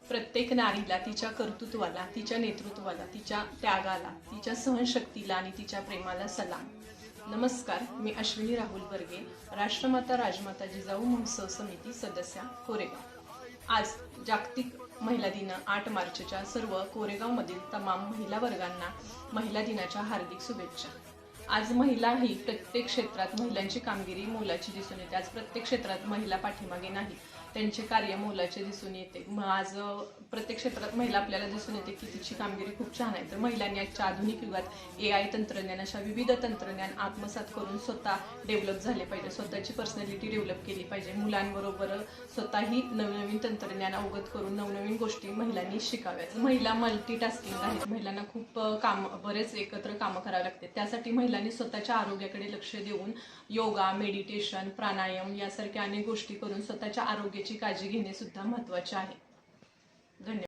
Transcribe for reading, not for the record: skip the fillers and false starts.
प्रत्येक नारीला तिच्या कर्तृत्वाला, तिच्या नेतृत्वाला, तिच्या त्यागाला, तिच्या सहनशक्तीला आणि तिच्या प्रेमाला सलाम. नमस्कार, मी अश्विनी राहुल बर्गे, राष्ट्रमाता राजमाता जिजाऊ महोत्सव समिती सदस्या, कोरेगाव. आज जागतिक महिला दिन 8 मार्चच्या सर्व कोरेगावमधील तमाम महिला वर्गांना महिला दिनाच्या हार्दिक शुभेच्छा. आज महिला ही प्रत्येक क्षेत्रात महिलांची कामगिरी मोलाची दिसून येते. आज प्रत्येक क्षेत्रात महिला पाठीमागे नाही, त्यांचे कार्य मोलाचे दिसून येते. आज प्रत्येक क्षेत्रात महिला आपल्याला दिसून येते की तिची कामगिरी खूप छान आहे. तर महिलांनी आजच्या आधुनिक युगात AI तंत्रज्ञान अशा विविध तंत्रज्ञान आत्मसात करून स्वतः डेव्हलप झाले पाहिजे, स्वतःची पर्सनॅलिटी डेव्हलप केली पाहिजे. मुलांबरोबर स्वतःही नवनवीन तंत्रज्ञान अवगत करून नवनवीन गोष्टी महिलांनी शिकाव्यात. महिला मल्टीटास्किंग आहेत, महिलांना खूप बरेच एकत्र कामं करावी लागते. त्यासाठी महिलांनी स्वतःच्या आरोग्याकडे लक्ष देऊन योगा, मेडिटेशन, प्राणायाम यासारख्या अनेक गोष्टी करून स्वतःच्या आरोग्याची काळजी घेणे सुद्धा महत्त्वाचे आहे. धन्यवाद.